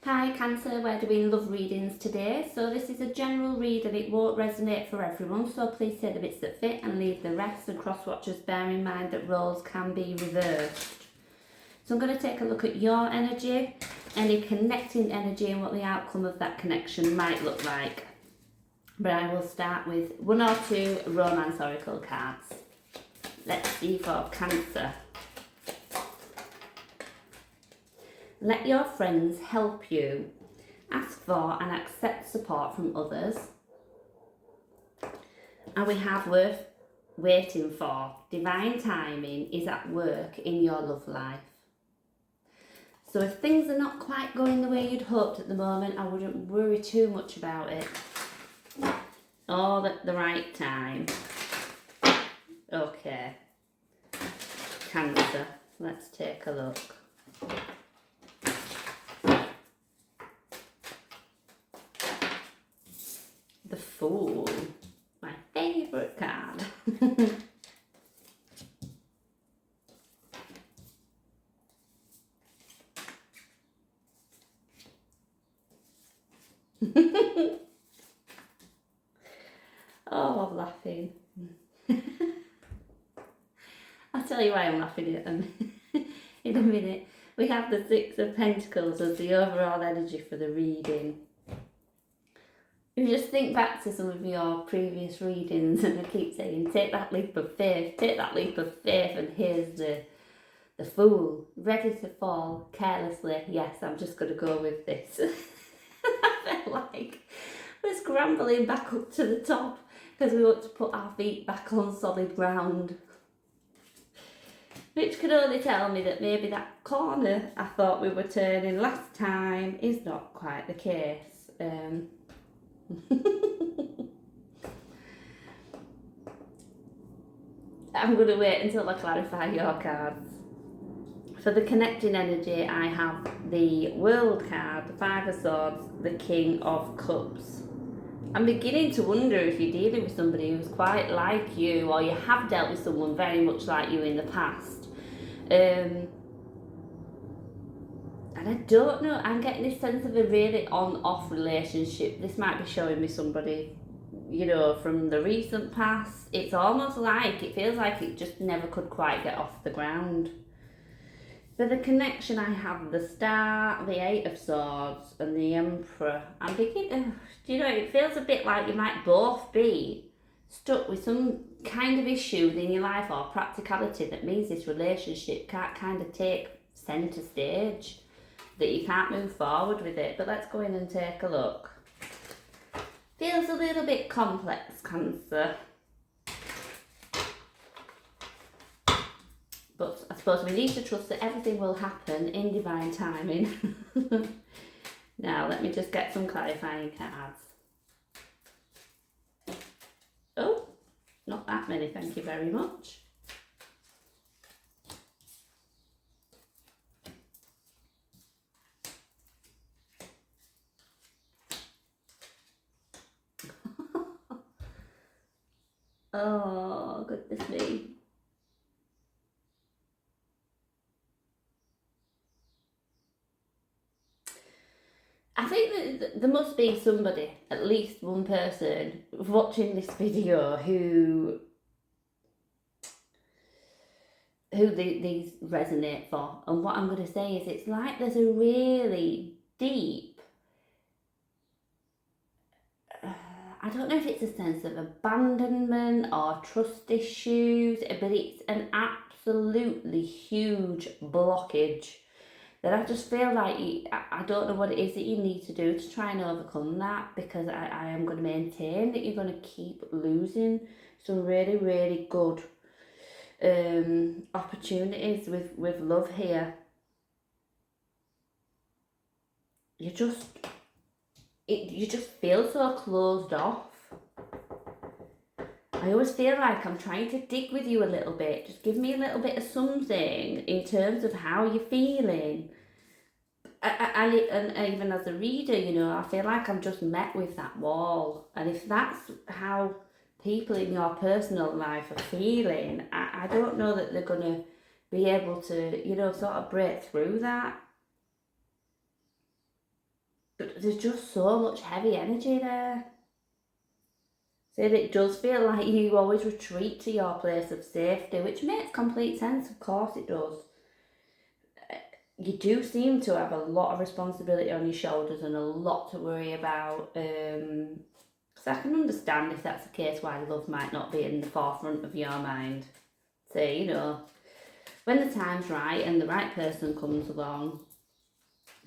Hi Cancer, we're doing love readings today. So this is a general read and it won't resonate for everyone, so please take the bits that fit and leave the rest, and cross watchers bear in mind that roles can be reversed. So I'm going to take a look at your energy, any connecting energy and what the outcome of that connection might look like. But I will start with one or two romance oracle cards. Let's see for Cancer. Let your friends help you. Ask for and accept support from others. And we have worth waiting for. Divine timing is at work in your love life. So if things are not quite going the way you'd hoped at the moment, I wouldn't worry too much about it. All at the right time. Okay. Cancer, let's take a look. The Fool, my favourite card. Oh, I'm laughing. I'll tell you why I'm laughing at them in a minute. We have the Six of Pentacles as the overall energy for the reading. If you just think back to some of your previous readings, and I keep saying, take that leap of faith, take that leap of faith, and here's the Fool, ready to fall carelessly. Yes, I'm just going to go with this. I felt like we're scrambling back up to the top because we want to put our feet back on solid ground. Which could only tell me that maybe that corner I thought we were turning last time is not quite the case. I'm going to wait until I clarify your cards. For the connecting energy, I have the World card, the Five of Swords, the King of Cups. I'm beginning to wonder if you're dealing with somebody who's quite like you, or you have dealt with someone very much like you in the past. And I don't know, I'm getting this sense of a really on-off relationship. This might be showing me somebody, you know, from the recent past. It's almost like, it feels like it just never could quite get off the ground. For the connection, I have the Star, the Eight of Swords, and the Emperor. I'm beginning, do you know, it feels a bit like you might both be stuck with some kind of issue within your life or practicality that means this relationship can't kind of take centre stage, that you can't move forward with it. But let's go in and take a look. Feels a little bit complex, Cancer. But I suppose we need to trust that everything will happen in divine timing. Now, let me just get some clarifying cards. Oh, not that many, thank you very much. Oh, goodness me. I think that there must be somebody, at least one person, watching this video who these resonate for. And what I'm going to say is, it's like there's a really deep, I don't know if it's a sense of abandonment or trust issues, but it's an absolutely huge blockage that I just feel like I don't know what it is that you need to do to try and overcome that, because I am going to maintain that you're going to keep losing some really, really good opportunities with love here. You just feel so closed off. I always feel like I'm trying to dig with you a little bit. Just give me a little bit of something in terms of how you're feeling. And even as a reader, you know, I feel like I'm just met with that wall. And if that's how people in your personal life are feeling, I don't know that they're going to be able to, you know, sort of break through that. there's just so much heavy energy there. So it does feel like you always retreat to your place of safety, which makes complete sense, of course it does. You do seem to have a lot of responsibility on your shoulders and a lot to worry about. So I can understand if that's the case why love might not be in the forefront of your mind. So, you know, when the time's right and the right person comes along,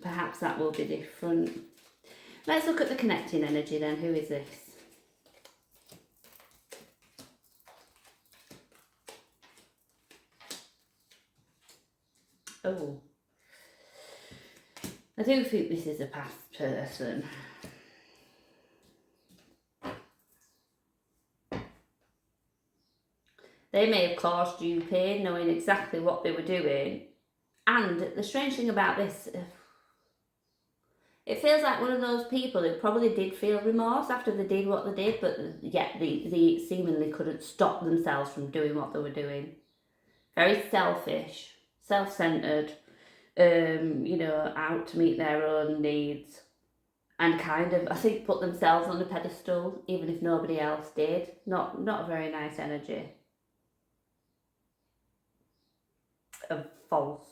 perhaps that will be different. Let's look at the connecting energy then. Who is this? Oh. I do think this is a past person. They may have caused you pain knowing exactly what they were doing. And the strange thing about this, it feels like one of those people who probably did feel remorse after they did what they did, but yet they seemingly couldn't stop themselves from doing what they were doing. Very selfish, self-centered, you know, out to meet their own needs, and kind of, I think, put themselves on a pedestal even if nobody else did. Not a very nice energy. False.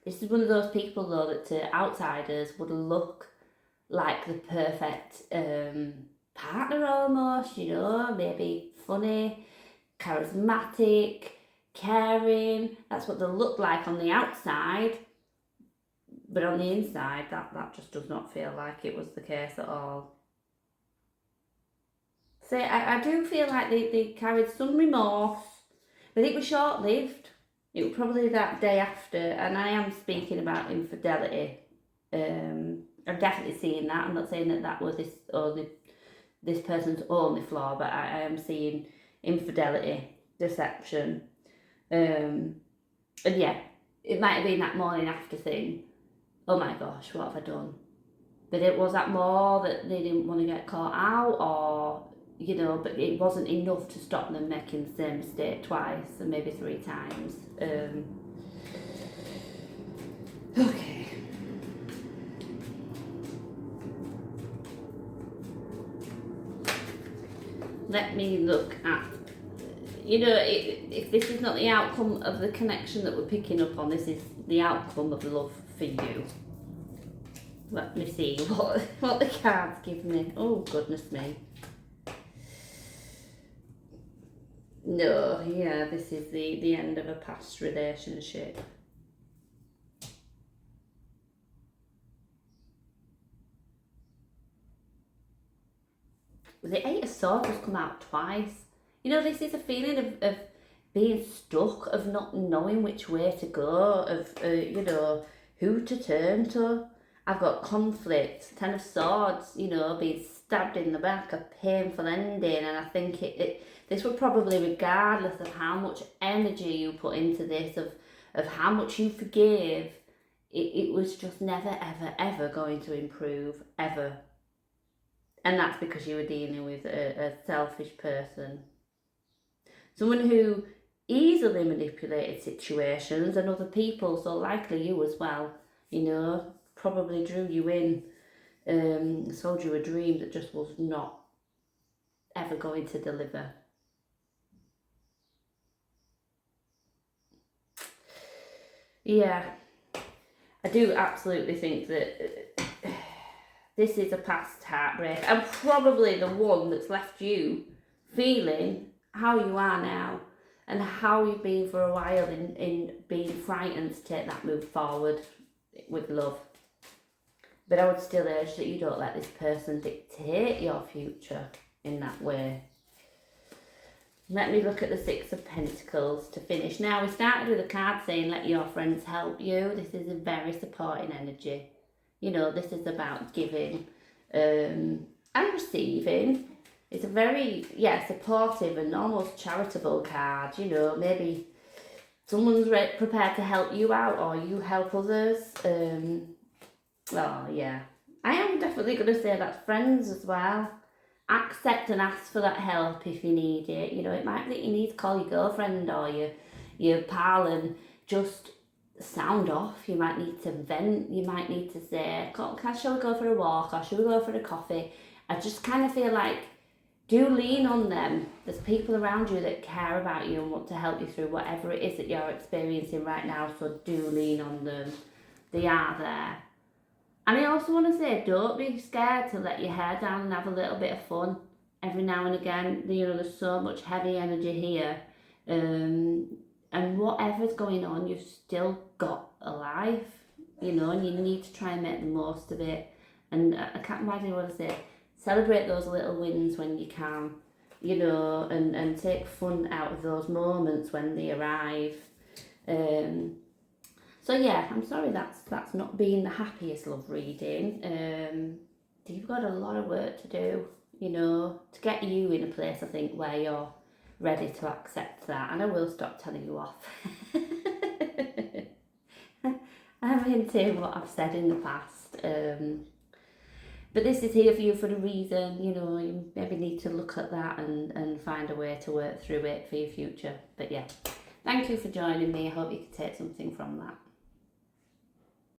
This is one of those people though that to outsiders would look like the perfect partner almost, you know, maybe funny, charismatic, caring. That's what they look like on the outside, but on the inside that just does not feel like it was the case at all. So I do feel like they carried some remorse, but it was short-lived. It was probably that day after, and I am speaking about infidelity. I'm definitely seeing that. I'm not saying that was this person's only flaw, but I am seeing infidelity, deception, and yeah, it might have been that morning after thing. Oh my gosh, what have I done? But it was that more that they didn't want to get caught out, or you know, but it wasn't enough to stop them making the same mistake twice and maybe 3 times. Okay. Let me look at, you know, if this is not the outcome of the connection that we're picking up on, this is the outcome of love for you. Let me see what the cards give me. Oh, goodness me. No, yeah, this is the end of a past relationship. The Eight of Swords has come out twice. You know, this is a feeling of being stuck, of not knowing which way to go, of, you know, who to turn to. I've got conflict, Ten of Swords, you know, being stabbed in the back, a painful ending, and I think this would probably, regardless of how much energy you put into this, of how much you forgave, it was just never, ever, ever going to improve, ever. And that's because you were dealing with a selfish person. Someone who easily manipulated situations and other people, so likely you as well, you know, probably drew you in, sold you a dream that just was not ever going to deliver. Yeah, I do absolutely think that this is a past heartbreak, and probably the one that's left you feeling how you are now and how you've been for a while in being frightened to take that move forward with love. But I would still urge that you don't let this person dictate your future in that way. Let me look at the Six of Pentacles to finish. Now, we started with a card saying, let your friends help you. This is a very supporting energy. You know, this is about giving and receiving. It's a very, supportive and almost charitable card. You know, maybe someone's prepared to help you out, or you help others. Oh, yeah. I am definitely going to say that's friends as well. Accept and ask for that help if you need it. You know, it might be that you need to call your girlfriend or your pal and just sound off, you might need to vent, you might need to say, shall we go for a walk or shall we go for a coffee? I just kind of feel like, do lean on them. There's people around you that care about you and want to help you through whatever it is that you're experiencing right now, so do lean on them. They are there. And I also want to say, don't be scared to let your hair down and have a little bit of fun every now and again. You know, there's so much heavy energy here. And whatever's going on, you've still got a life, you know, and you need to try and make the most of it. And I can't imagine what I say. Celebrate those little wins when you can, you know, and take fun out of those moments when they arrive. So yeah, I'm sorry that's not been the happiest love reading. You've got a lot of work to do, you know, to get you in a place, I think, where you're ready to accept that. And I will stop telling you off. I'm into what I've said in the past. But this is here for you for a reason, you know, you maybe need to look at that and find a way to work through it for your future. But yeah, thank you for joining me. I hope you can take something from that.